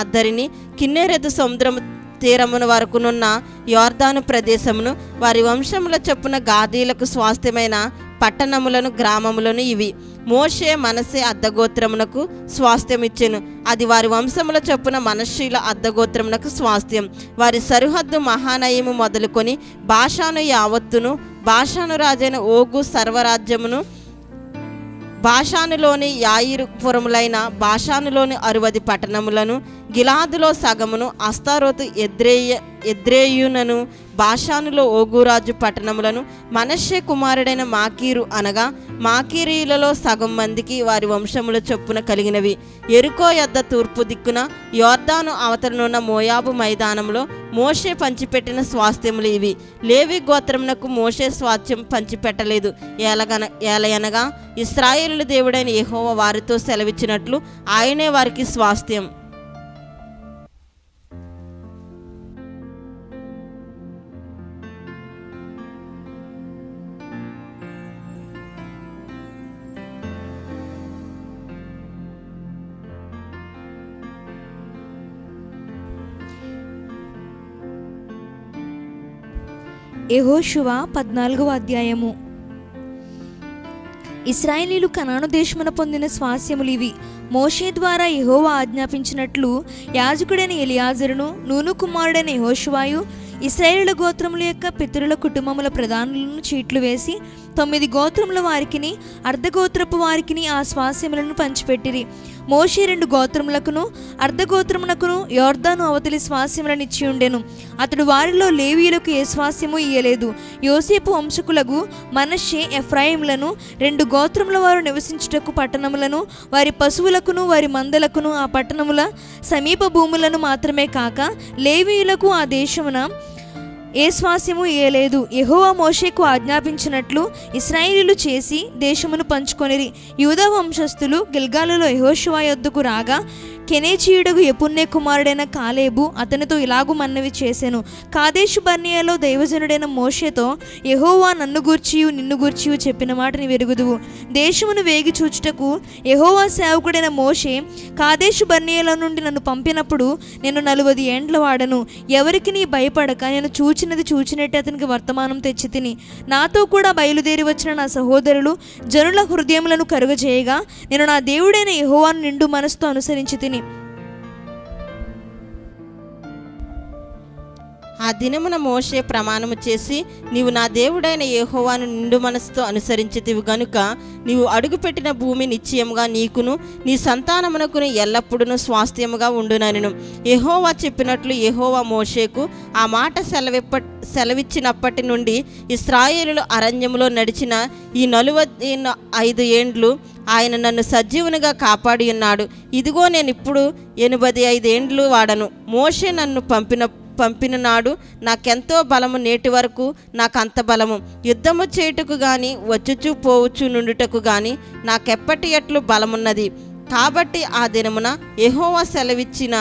అద్దరిని, కిన్నెరెతు సముద్రము తీరమున వరకునున్న యొర్దాను ప్రదేశమును, వారి వంశముల చొప్పున గాదీలకు స్వాస్థ్యమైన పట్టణములను, గ్రామములను ఇవి. మోషే మనస్సే అర్ధగోత్రమునకు స్వాస్థ్యమిచ్చెను. అది వారి వంశముల చొప్పున మనష్షీల అర్ధగోత్రమునకు స్వాస్థ్యం. వారి సరిహద్దు మహానయము మొదలుకొని బాషాను యావత్తును, బాషాను రాజైన ఓగు సర్వరాజ్యమును, బాషానులోని యాయిరుపురములైన బాషానులోని 60 పట్టణములను, గిలాదులో సగమును, అస్తారోతు ఎద్రేయునను, బాషానులో ఓగురాజు పట్టణములను, మనష్షే కుమారుడైన మాకీరు అనగా మాకీరీలలో సగం మందికి వారి వంశముల చొప్పున కలిగినవి. ఎరుకో యొద్ద తూర్పు దిక్కున యొర్దాను అవతలనున్న మోయాబు మైదానంలో మోషే పంచిపెట్టిన స్వాస్థ్యములు ఇవి. లేవి గోత్రమునకు మోషే స్వాస్థ్యం పంచిపెట్టలేదు. ఏలయనగా ఇశ్రాయేలు దేవుడైన యెహోవా వారితో సెలవిచ్చినట్లు ఆయనే వారికి స్వాస్థ్యం. యెహోషువ 14వ అధ్యాయము. ఇశ్రాయేలీలు కనాను దేశమున పొందిన స్వాస్యములు ఇవి. మోషే ద్వారా యెహోవా ఆజ్ఞాపించినట్లు యాజకుడైన ఎలియాజరును, నూను కుమారుడైన యెహోషువాయు ఇశ్రాయేలు గోత్రముల యొక్క పితరుల కుటుంబముల ప్రధానులను చీట్లు వేసి 9 గోత్రముల వారికిని, అర్ధగోత్రపు వారికిని ఆ స్వాస్యములను పంచిపెట్టిరి. మోషే 2 గోత్రములకును అర్ధగోత్రమునకును యొర్దాను అవతలి స్వాస్యములను ఇచ్చి ఉండెను. అతడు వారిలో లేవీయులకు ఏ స్వాస్యము ఇయ్యలేదు. యోసేపు వంశకులకు మనష్షే, ఎఫ్రాయిములను 2 గోత్రముల వారు నివసించుటకు పట్టణములను, వారి పశువులకును వారి మందలకును ఆ పట్టణముల సమీప భూములను మాత్రమే కాక లేవీయులకు ఆ దేశమున ఏ స్వాస్యము ఇయ్యలేదు. యెహోవా మోషేకు ఆజ్ఞాపించినట్లు ఇశ్రాయేలీయులు చేసి దేశమును పంచుకొనిరి. యూదా వంశస్థులు గిల్గాలులో యెహోషువ యొద్దకు రాగా కెనేజీయుడగు యెఫున్నె కుమారుడైన కాలేబు అతనితో ఇలాగు మన్నవి చేసెను. కాదేషు బర్నియాలో దైవజనుడైన మోషేతో యెహోవా నన్ను గూర్చియు నిన్ను గూర్చియు చెప్పిన మాటని వెరుగుదువు. దేశమును వేగి చూచుటకు యెహోవా సేవకుడైన మోషే కాదేషు బర్నియాలో నుండి నన్ను పంపినప్పుడు నేను 40 ఏండ్ల వాడను. ఎవరికి నీ భయపడక నేను చూచినది చూచినట్టు అతనికి వర్తమానం తెచ్చి తిని, నాతో కూడా బయలుదేరి వచ్చిన నా సహోదరులు జనుల హృదయములను కరుగజేయగా నేను నా దేవుడైన యెహోవాను నిండు మనసుతో అనుసరించి తిని. ఆ దినమున మోషే ప్రమాణము చేసి, నీవు నా దేవుడైన యెహోవాను నిండు మనసుతో అనుసరించితివి గనుక నీవు అడుగుపెట్టిన భూమి నిశ్చయముగా నీకును నీ సంతానమునకును ఎల్లప్పుడూ స్వాస్థ్యముగా ఉండుననెను. యెహోవా చెప్పినట్లు యెహోవా మోషేకు ఆ మాట సెలవిచ్చినప్పటి నుండి ఇశ్రాయేలులు అరణ్యములో నడిచిన ఈ 45 ఏండ్లు ఆయన నన్ను సజీవునిగా కాపాడి ఉన్నాడు. ఇదిగో నేను ఇప్పుడు 85 ఏండ్లు వాడను. మోషే నన్ను పంపిన నాడు నాకెంతో బలము, నేటి వరకు నాకంత బలము. యుద్ధము చేయుటకు గాని వచ్చుచూ పోవచ్చు నుండుటకు గాని నాకెప్పటి ఎట్లు బలమున్నది. కాబట్టి ఆ దినమున యెహోవా సెలవిచ్చిన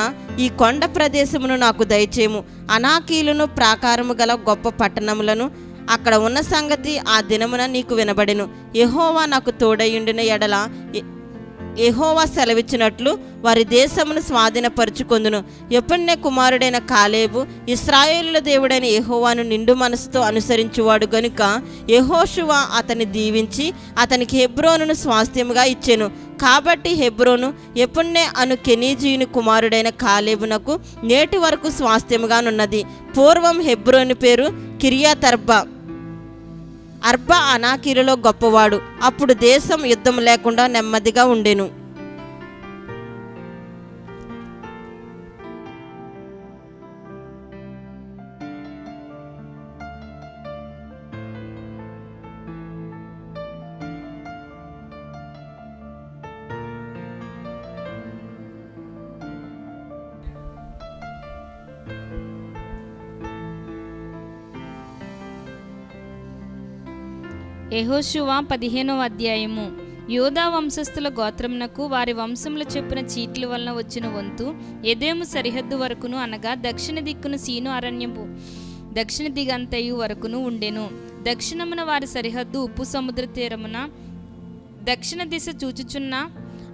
ఈ కొండ ప్రదేశమును నాకు దయచేము. అనాకీలను ప్రాకారము గల గొప్ప పట్టణములను అక్కడ ఉన్న సంగతి ఆ దినమున నీకు వినబడెను. యెహోవా నాకు తోడయుండిన ఎడల యెహోవా సెలవిచ్చినట్లు వారి దేశమును స్వాధీనపరుచుకొందును. యెఫున్నె కుమారుడైన కాలేబు ఇశ్రాయేలుల దేవుడైన యెహోవాను నిండు మనసుతో అనుసరించువాడు గనుక యెహోషువ అతన్ని దీవించి అతనికి హెబ్రోనును స్వాస్థ్యముగా ఇచ్చెను. కాబట్టి హెబ్రోను యెఫున్నె అను కెనీజీయుని కుమారుడైన కాలేబునకు నేటి వరకు స్వాస్థ్యముగానున్నది. పూర్వం హెబ్రోను పేరు కిర్యతర్బా. అర్బా అనాకీలలో గొప్పవాడు. అప్పుడు దేశం యుద్ధం లేకుండా నెమ్మదిగా ఉండెను. యెహోషువ 15వ అధ్యాయము. యోధా వంశస్థుల గోత్రమునకు వారి వంశముల చొప్పున చీట్ల వలన వచ్చిన వంతు ఎదోము సరిహద్దు వరకును, అనగా దక్షిణ దిక్కును సీను అరణ్యము దక్షిణ దిగంతయు వరకును ఉండెను. దక్షిణమున వారి సరిహద్దు ఉప్పు సముద్ర తీరమున దక్షిణ దిశ చూచుచున్న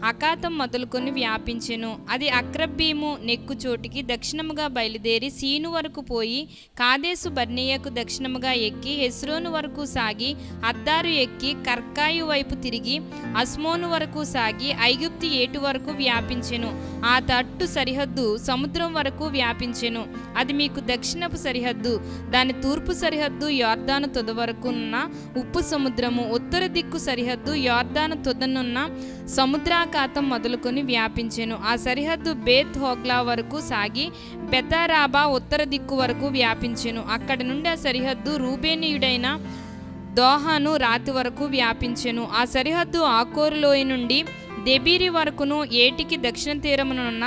అకాతం మొదలుకొని వ్యాపించెను. అది అక్రబ్బీము నెక్కు చోటికి దక్షిణముగా బయలుదేరి సీను వరకు పోయి కాదేసు బర్నేయకు దక్షిణముగా ఎక్కి హెస్రోను వరకు సాగి అద్దారు ఎక్కి కర్కాయు వైపు తిరిగి అస్మోను వరకు సాగి ఐగుప్తు ఏటు వరకు వ్యాపించెను. ఆ తట్టు సరిహద్దు సముద్రం వరకు వ్యాపించెను. అది మీకు దక్షిణపు సరిహద్దు. దాని తూర్పు సరిహద్దు యోర్దాను తొద వరకున్న ఉప్పు సముద్రము, ఉత్తర దిక్కు సరిహద్దు యోర్దాను తొదనున్న సముద్రాకాతం మొదలుకొని వ్యాపించెను. ఆ సరిహద్దు బేత్ హోగ్లా వరకు సాగి బెతారాబా ఉత్తర దిక్కు వరకు వ్యాపించెను. అక్కడి నుండి ఆ సరిహద్దు రూబేనీయుడైన దోహాను రాతి వరకు వ్యాపించెను. ఆ సరిహద్దు ఆకోరు లోయ నుండి దెబీరి వరకును ఏటికి దక్షిణ తీరమునున్న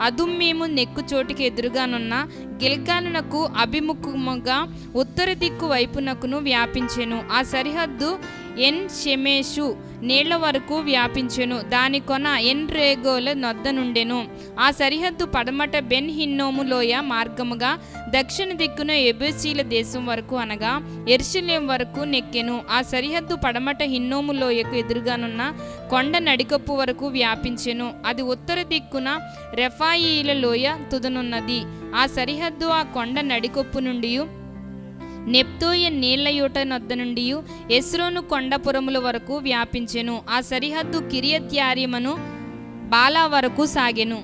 అదుమ్మీము నెక్కు చోటికి ఎదురుగానున్న గిల్గాలునకు అభిముఖముగా ఉత్తర దిక్కు వైపునకును వ్యాపించెను. ఆ సరిహద్దు ఎన్ షెమేషు నీళ్ల వరకు వ్యాపించెను. దాని కొన ఎన్ రేగోల నొద్ద నుండెను. ఆ సరిహద్దు పడమట బెన్ హిన్నోము లోయ మార్గముగా దక్షిణ దిక్కున ఎబూసీల దేశం వరకు, అనగా యెరూషలేము వరకు నెక్కెను. ఆ సరిహద్దు పడమట హిన్నోము లోయకు ఎదురుగానున్న కొండ నడికప్పు వరకు వ్యాపించెను. అది ఉత్తర దిక్కున రెఫాయీల లోయ తుదనున్నది. ఆ సరిహద్దు ఆ కొండ నడికప్పు నుండి నెప్తోయ నీళ్ల యూట నొద్ద నుండి ఎస్రోను కొండపురముల వరకు వ్యాపించెను. ఆ సరిహద్దు కిరియత్యారీమను బాలా వరకు సాగెను.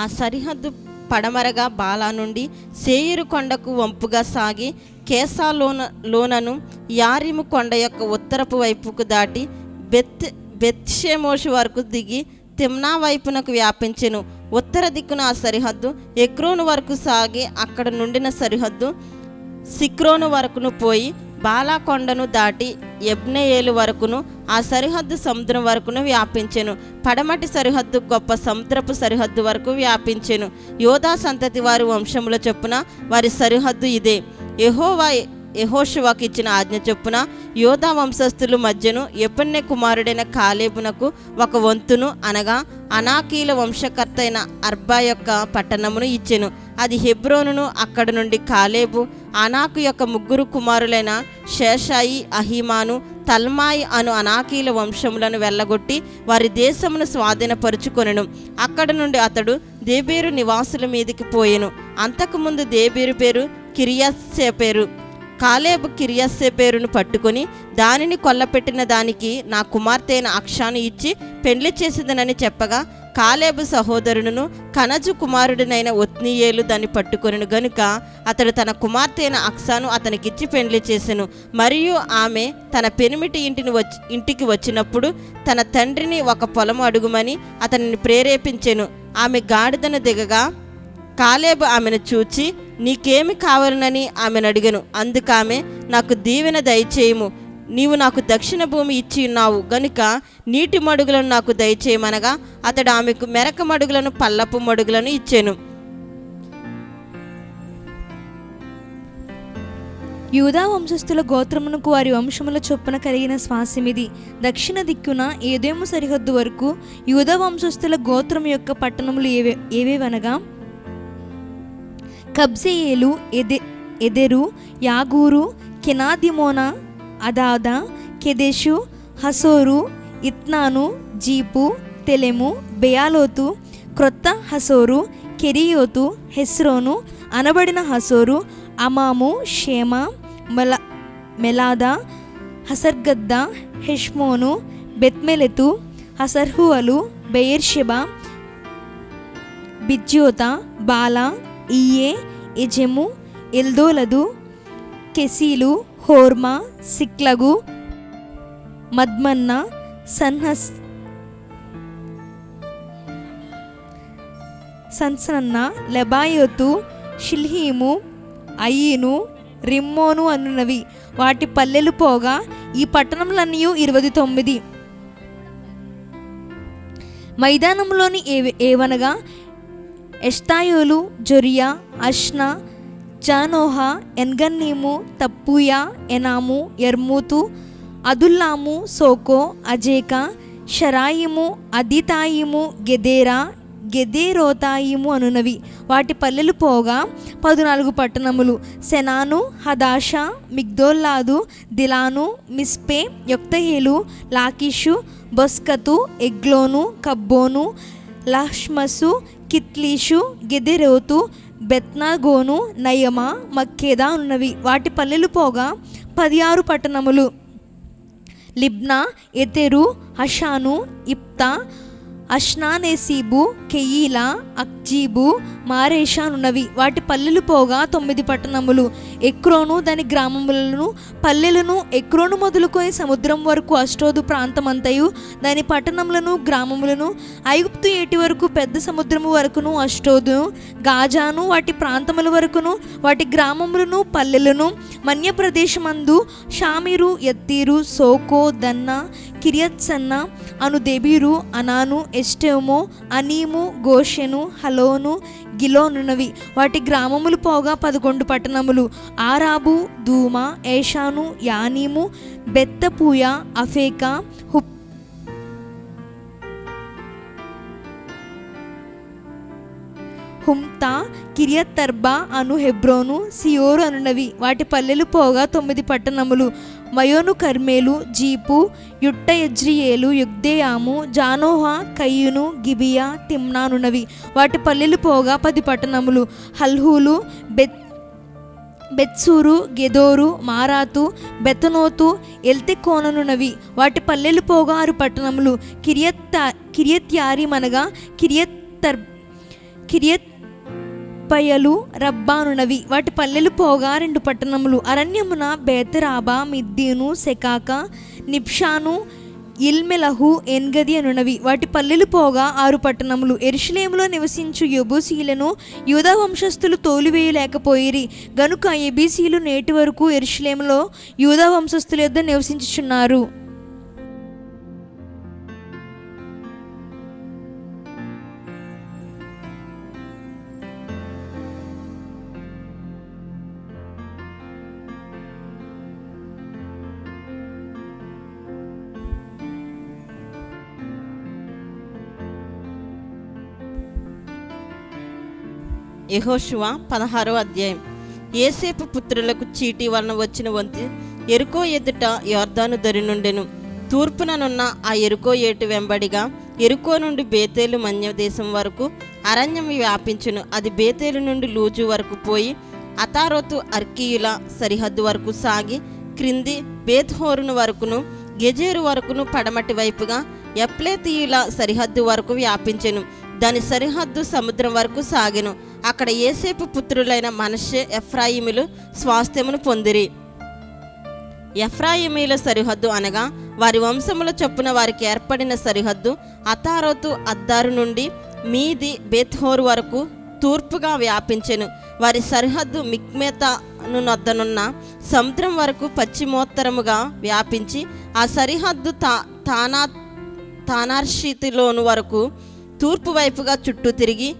ఆ సరిహద్దు పడమరగా బాలా నుండి సేయిరు కొండకు వంపుగా సాగి కేసాలోనను యారీము కొండ యొక్క ఉత్తరపు వైపుకు దాటి బెత్షెమోషు వరకు దిగి తిమ్నా వైపునకు వ్యాపించెను. ఉత్తర దిక్కున ఆ సరిహద్దు ఎక్రోను వరకు సాగి అక్కడ నుండిన సరిహద్దు సిక్రోను వరకును పోయి బాలా కొండను దాటి యబ్నెయేలు వరకును ఆ సరిహద్దు సముద్రం వరకును వ్యాపించెను. పడమటి సరిహద్దు గొప్ప సముద్రపు సరిహద్దు వరకు వ్యాపించెను. యోధా సంతతి వారి వంశముల చొప్పున వారి సరిహద్దు ఇదే. యెహోషువకు ఇచ్చిన ఆజ్ఞ చొప్పున యోధా వంశస్థుల మధ్యను యెఫున్నె కుమారుడైన కాలేబునకు ఒక వంతును, అనగా అనాకీల వంశకర్త అయిన అర్బా యొక్క పట్టణమును ఇచ్చెను. అది హెబ్రోనును. అక్కడి నుండి కాలేబు అనాకు యొక్క 3 కుమారులైన షేషాయి, అహీమాను, తల్మాయి అను అనాకీల వంశములను వెళ్ళగొట్టి వారి దేశమును స్వాధీనపరుచుకొనెను. అక్కడి నుండి అతడు దేబీరు నివాసుల మీదికి పోయెను. అంతకుముందు దేబీరు పేరు కిర్యత్సేపెరు. కాలేబు కిర్యత్సేపెరును పట్టుకొని దానిని కొల్లపెట్టిన దానికి నా కుమార్తె అయిన అక్షాను ఇచ్చి పెండ్లి చేసేదనని చెప్పగా కాలేబు సహోదరుడును కనజు కుమారుడినైన ఒత్నీయేలు దాన్ని పట్టుకొనెను గనుక అతడు తన కుమార్తె అయిన అక్సాను అతనికిచ్చి పెండ్లి చేసెను. మరియు ఆమె తన పెనిమిటి ఇంటికి వచ్చినప్పుడు తన తండ్రిని ఒక పొలము అడుగుమని అతనిని ప్రేరేపించెను. ఆమె గాడిదను దిగగా కాలేబు ఆమెను చూచి, నీకేమి కావాలనని ఆమెను అడిగెను. అందుకామె, నాకు దీవెన దయచేయము, నీవు నాకు దక్షిణ భూమి ఇచ్చి ఉన్నావు గనుక నీటి మడుగులను నాకు దయచేయమనగా అతడు ఆమెకు మెరక మడుగులను పల్లపు మడుగులను ఇచ్చెను. యూదా వంశస్థుల గోత్రమునకు వారి వంశముల చొప్పున కలిగిన స్వాస్యమిది. దక్షిణ దిక్కున ఏదోము సరిహద్దు వరకు యూదా వంశస్థుల గోత్రం యొక్క పట్టణములు ఏవేవనగా కబ్జేయేలు, ఎదెరు, యాగూరు, కెనాదిమోన, అదాదా, కెదెషు, హసోరు, ఇత్నాను, జీపు, తెలెము, బెయాలోతు, క్రొత్త హసోరు, కెరియోతు, హెస్రోను అనబడిన హసోరు, అమాము, షేమ, మెలాదా, హసర్గద్ద, హెష్మోను, బెత్మెలెతు, హసర్హువలు, బెయర్షెబా, బిజ్యోత, బాలా, ఈయే, ఎజెము, ఎల్దోలదు, కెసీలు, హోర్మా, సిక్లగు, మద్మన్న, సన్సన్న, లెబాయోతు, షిల్హీము, అయీను, రిమ్మోను అనున్నవి వాటి పల్లెలు పోగా ఈ పట్టణములన్నీ 29. మైదానంలోని ఏవనగా ఎష్తాయోలు, జొరియా, అష్నా, జానోహా, ఎన్గన్నీము, తప్పుయా, ఎనాము, యర్మూతు, అదుల్లాము, సోకో, అజేకా, షరాయిము, అదితాయిము, గెదేరా, గెదేరోతాయిము అనునవి వాటి పల్లెలు పోగా 14 పట్టణములు. సెనాను, హదాషా, మిగ్దోల్లాదు, దిలాను, మిస్పే, యొక్తహేలు, లాకిషు, బొస్కతు, ఎగ్లోను, కబ్బోను, లష్మసు, కిత్లీషు, గెదెరోతు, బెత్నాగోను, నయమా, మక్కేదా ఉన్నవి వాటి పల్లెలు పోగా 16 పట్టణములు. లిబ్నా, ఎతెరు, హషాను, ఇప్తా, అష్నానేసీబు, కెయీలా, అక్జీబు, మారేషా ఉన్నవి వాటి పల్లెలు పోగా 9 పట్టణములు. ఎక్రోను దాని గ్రామములను పల్లెలను, ఎక్రోను మొదలుకొని సముద్రం వరకు అష్టోదు ప్రాంతమంతయు దాని పట్టణములను గ్రామములను, ఐగుప్తు ఏటి వరకు పెద్ద సముద్రము వరకును అష్టోదు, గాజాను వాటి ప్రాంతముల వరకును వాటి గ్రామములను పల్లెలను, మన్య ప్రదేశమందు షామీరు, యత్తీరు, సోకో, దన్నా, కిరియత్సన్న అను దెబీరు, అనాను, ఎస్టెమో, అనీము, గోషెను, హలోను, గిలోనున్నవి వాటి గ్రామములు పోగా 11 పట్టణములు. ఆరాబు, దూమా, ఏషాను, యానీము, బెత్తపూయ, అఫేకా, హుమ్తా, కిరియత్తర్బా అను హెబ్రోను, సియోరు అనున్నవి వాటి పల్లెలు పోగా 9 పట్టణములు. మయోను, కర్మేలు, జీపు, యుట్ట, యజ్రియేలు, యుగ్దేయాము, జానోహా, కయ్యును, గిబియా, తిమ్నానున్నవి వాటి పల్లెలు పోగా 10 పట్టణములు. హల్హూలు, బెత్సూరు, గెదోరు, మారాతు, బెతనోతు, ఎల్తెకోననున్నవి వాటి పల్లెలు పోగా 6 పట్టణములు. కిరియత్యారిమనగా కిరియత్పయలు, రబ్బానున్నవి వాటి పల్లెలు పోగా 2 పట్టణములు. అరణ్యమున బేతరాబా, మిద్దీను, సెకాక, నిప్షాను, ఇల్మెలహు, ఎన్గది అనున్నవి వాటి పల్లెలు పోగా 6 పట్టణములు. యెరూషలేములో నివసించు యెబూసీలను యూదా వంశస్థులు తోలివేయలేకపోయిరి గనుక యెబూసీలు నేటి వరకు యెరూషలేములో యూదా వంశస్థుల యొద్ద నివసించుచున్నారు. యెహోషువ 16వ అధ్యాయం. యోసేపు పుత్రులకు చీటీ వలన వచ్చిన వంతు యెరికో ఎదుట యొర్దాను దరి నుండెను. తూర్పుననున్న ఆ యెరికో ఏటు వెంబడిగా యెరికో నుండి బేతేలు మన్య దేశం వరకు అరణ్యం వ్యాపించును. అది బేతేలు నుండి లూజు వరకు పోయి అతారోతు అర్కీయుల సరిహద్దు వరకు సాగి క్రింది బేత్హోరును వరకును గెజేరు వరకును పడమటి వైపుగా ఎప్లేతీయుల సరిహద్దు వరకు వ్యాపించెను. దాని సరిహద్దు సముద్రం వరకు సాగెను. అక్కడ యోసేపు పుత్రులైన మనష్షే, ఎఫ్రాయిములు స్వాస్థ్యమును పొందిరి. ఎఫ్రాయిమీల సరిహద్దు అనగా వారి వంశముల చొప్పున వారికి ఏర్పడిన సరిహద్దు అతారోతు అద్దారు నుండి మీది బేత్హోరు వరకు తూర్పుగా వ్యాపించెను. వారి సరిహద్దు మిక్మెతాను నొద్దనున్న సముద్రం వరకు పశ్చిమోత్తరముగా వ్యాపించి ఆ సరిహద్దు తానార్షితిలోను వరకు తూర్పు వైపుగా చుట్టూ తిరిగి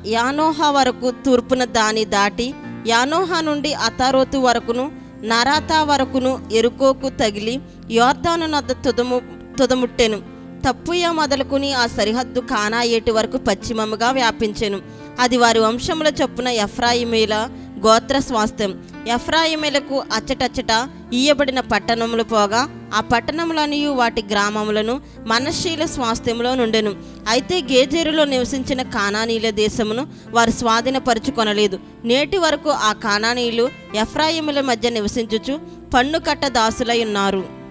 యానోహ వరకు తూర్పున దాని దాటి యానోహ నుండి అతారోతు వరకును నరాతా వరకును ఎరుకోకు తగిలి యోర్దాను నద్ద తుదముట్టెను. తప్పుయ మొదలుకుని ఆ సరిహద్దు కానా ఏటి వరకు పశ్చిమముగా వ్యాపించెను. అది వారి వంశముల చొప్పున ఎఫ్రాయిమీల గోత్ర స్వాస్థ్యం. ఎఫ్రాయిమీలకు అచ్చటచ్చట ఇయ్యబడిన పట్టణములు పోగా ఆ పట్టణములనియు వాటి గ్రామములను మనష్షీల స్వాస్థ్యములో నుండెను. అయితే గేజెరులో నివసించిన కానానీయుల దేశమును వారు స్వాధీనపరుచుకొనలేదు. నేటి వరకు ఆ కానానీయులు ఎఫ్రాయిముల మధ్య నివసించుచు పన్ను కట్ట దాసులై ఉన్నారు.